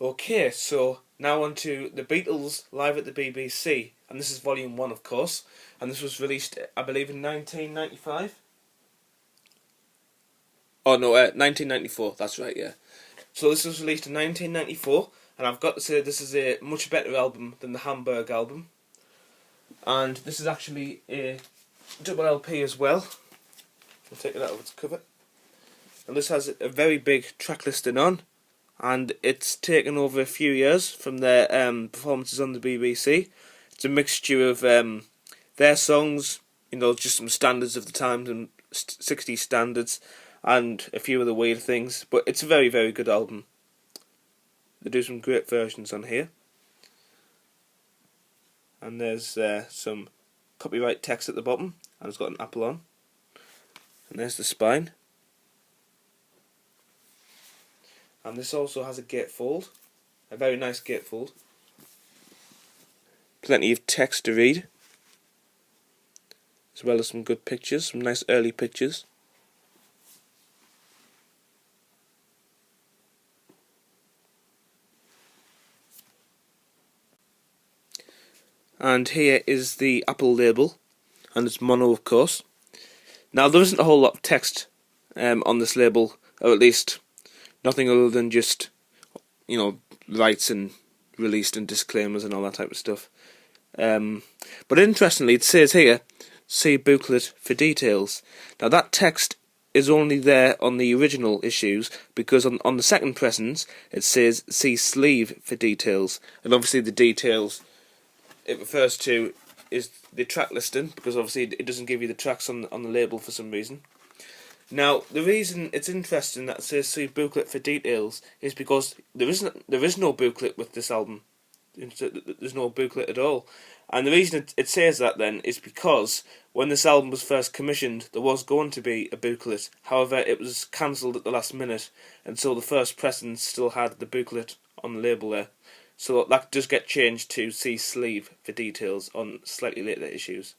Okay, so now on to the Beatles live at the BBC, and this is Volume 1, of course, and this was released, I believe, in 1995? Oh no, 1994, that's right, yeah. So this was released in 1994, and I've got to say this is a much better album than the Hamburg album, and this is actually a double LP as well. I'll take it out of its cover. And this has a very big track listing on, and it's taken over a few years from their performances on the BBC. It's a mixture of their songs, just some standards of the time, and 60s standards, and a few other weird things. But it's a very, very good album. They do some great versions on here. And there's some copyright text at the bottom, and it's got an apple on. And there's the spine. And this also has a gatefold, a very nice gatefold. Plenty of text to read, as well as some good pictures, some nice early pictures. And here is the Apple label, and it's mono, of course. Now, there isn't a whole lot of text on this label, or at least nothing other than just, rights and released and disclaimers and all that type of stuff. But interestingly, it says here, see booklet for details. Now, that text is only there on the original issues, because on the second pressings, it says see sleeve for details. And obviously the details it refers to is the track listing, because obviously it doesn't give you the tracks on the label for some reason. Now, the reason it's interesting that it says see booklet for details is because there is no booklet with this album. There's no booklet at all. And the reason it says that then is because when this album was first commissioned, there was going to be a booklet. However, it was cancelled at the last minute, and so the first pressing still had the booklet on the label there. So that does get changed to see sleeve for details on slightly later issues.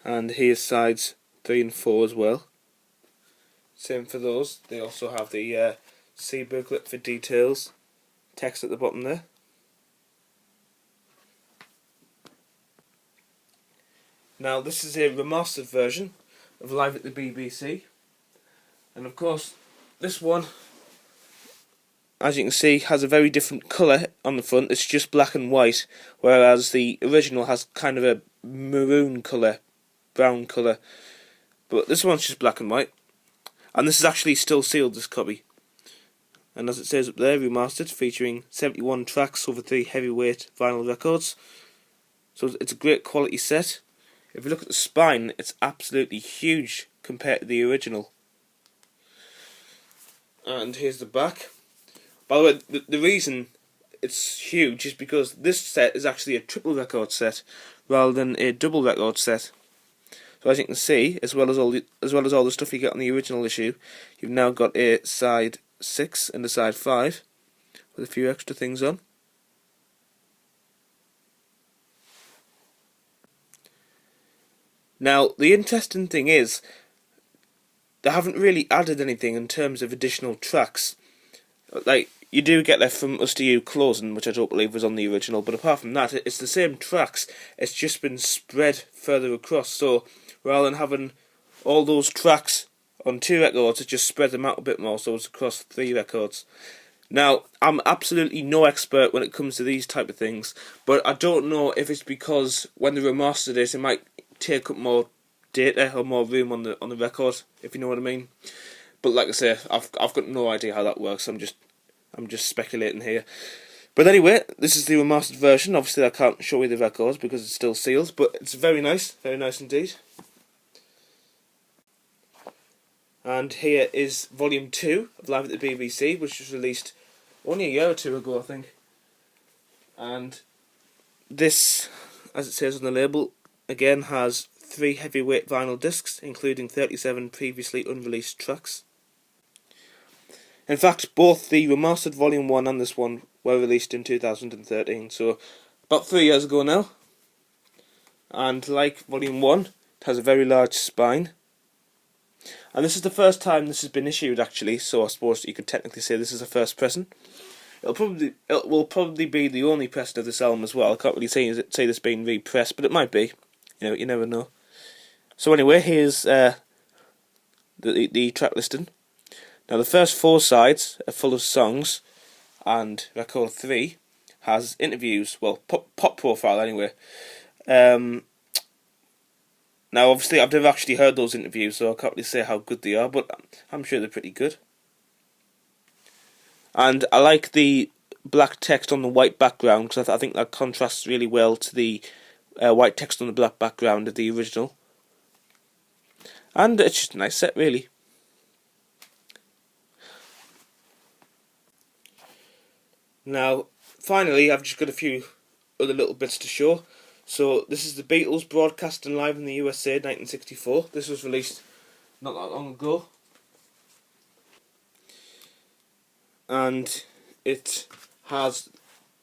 And here's sides 3 and 4 as well. Same for those. They also have the C booklet for details text at the bottom there. Now, this is a remastered version of Live at the BBC, and of course this one, as you can see, has a very different colour on the front. It's just black and white, whereas the original has kind of a maroon colour, brown colour, but this one's just black and white. And this is actually still sealed, this copy. And as it says up there, remastered, featuring 71 tracks over 3 heavyweight vinyl records. So it's a great quality set. If you look at the spine, it's absolutely huge compared to the original. And here's the back. By the way, the reason it's huge is because this set is actually a triple record set rather than a double record set. So as you can see, as well as all the stuff you get on the original issue, you've now got a side 6 and a side 5 with a few extra things on. Now, the interesting thing is, they haven't really added anything in terms of additional tracks. Like, you do get that from Us to You Closing, which I don't believe was on the original, but apart from that, it's the same tracks. It's just been spread further across, so rather than having all those tracks on 2 records, it just spread them out a bit more, so it's across 3 records. Now, I'm absolutely no expert when it comes to these type of things, but I don't know if it's because when they remastered it might take up more data or more room on the record, if you know what I mean. But like I say, I've got no idea how that works. I'm just speculating here. But anyway, this is the remastered version. Obviously, I can't show you the records because it's still sealed, but it's very nice indeed. And here is Volume 2 of Live at the BBC, which was released only a year or 2 ago, I think. And this, as it says on the label, again has 3 heavyweight vinyl discs, including 37 previously unreleased tracks. In fact, both the remastered Volume 1 and this one were released in 2013, so about 3 years ago now. And like Volume 1, it has a very large spine. And this is the first time this has been issued, actually, so I suppose you could technically say this is a first pressing. It will probably be the only pressing of this album as well. I can't really say this being repressed, but it might be. You never know. So anyway, here's the track listing. Now the first 4 sides are full of songs, and record 3 has interviews. Well, pop profile anyway. Now, obviously, I've never actually heard those interviews, so I can't really say how good they are, but I'm sure they're pretty good. And I like the black text on the white background, because I think that contrasts really well to the white text on the black background of the original. And it's just a nice set, really. Now, finally, I've just got a few other little bits to show. So this is the Beatles broadcasting live in the USA 1964. This was released not that long ago. And it has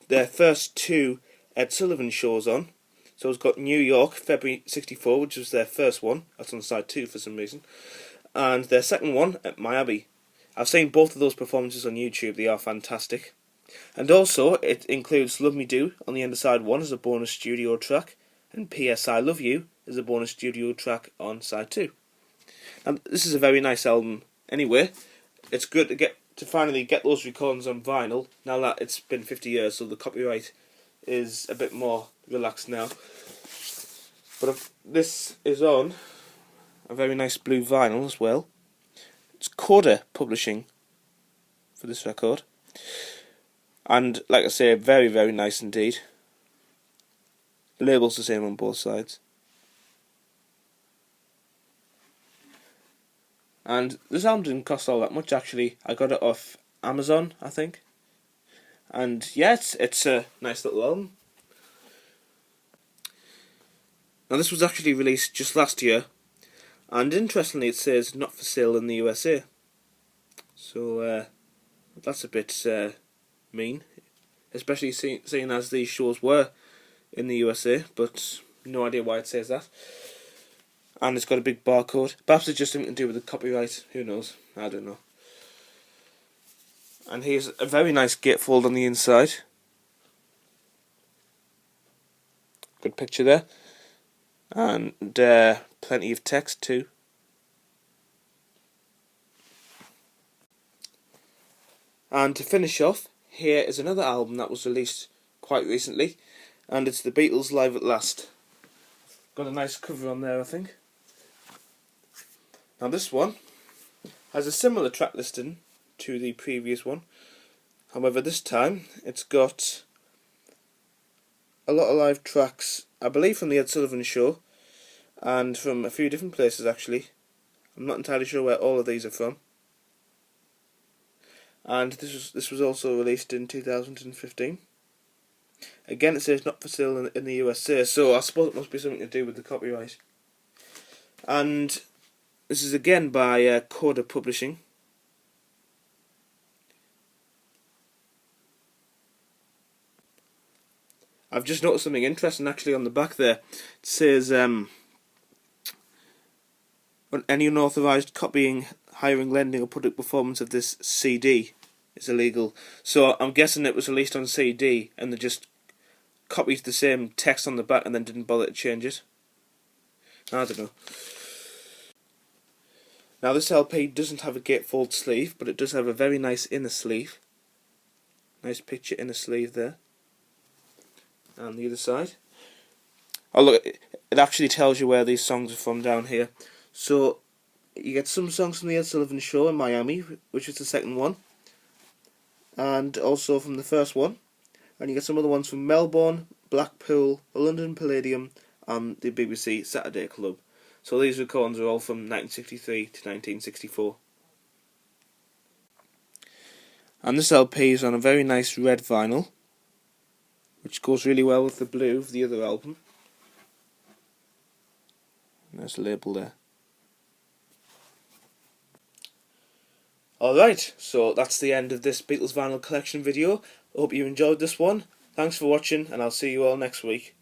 their first 2 Ed Sullivan shows on. So it's got New York, February 64, which was their first one. That's on side 2 for some reason. And their second one at Miami. I've seen both of those performances on YouTube. They are fantastic. And also, it includes Love Me Do on the end of side 1 as a bonus studio track, and P.S. I Love You as a bonus studio track on side 2. And this is a very nice album anyway. It's good to finally get those recordings on vinyl, now that it's been 50 years, so the copyright is a bit more relaxed now. But this is on a very nice blue vinyl as well. It's Coda Publishing for this record. And, like I say, very, very nice indeed. The label's the same on both sides. And this album didn't cost all that much, actually. I got it off Amazon, I think. And, yeah, it's a nice little album. Now, this was actually released just last year. And, interestingly, it says not for sale in the USA. So, that's a bit mean, especially seeing as these shows were in the USA, but no idea why it says that. And it's got a big barcode. Perhaps it's just something to do with the copyright, who knows, I don't know. And here's a very nice gatefold on the inside. Good picture there. And plenty of text too. And to finish off, here is another album that was released quite recently, and it's the Beatles Live at Last. Got a nice cover on there, I think. Now this one has a similar track listing to the previous one. However, this time it's got a lot of live tracks, I believe from the Ed Sullivan Show, and from a few different places actually. I'm not entirely sure where all of these are from. And this was also released in 2015. Again, it says not for sale in the USA, so I suppose it must be something to do with the copyright. And this is again by Coda Publishing. I've just noticed something interesting actually on the back there. It says any unauthorised copying, hiring, lending or public performance of this CD is illegal. So I'm guessing it was released on CD and they just copied the same text on the back and then didn't bother to change it. I don't know. Now this LP doesn't have a gatefold sleeve, but it does have a very nice inner sleeve. Nice picture inner sleeve there. And the other side. Oh look, it actually tells you where these songs are from down here. So you get some songs from the Ed Sullivan Show in Miami, which is the second one, and also from the first one, and you get some other ones from Melbourne, Blackpool, the London Palladium and the BBC Saturday Club. So these recordings are all from 1963 to 1964. And this LP is on a very nice red vinyl, which goes really well with the blue of the other album. And there's a label there. Alright, so that's the end of this Beatles vinyl collection video. I hope you enjoyed this one. Thanks for watching, and I'll see you all next week.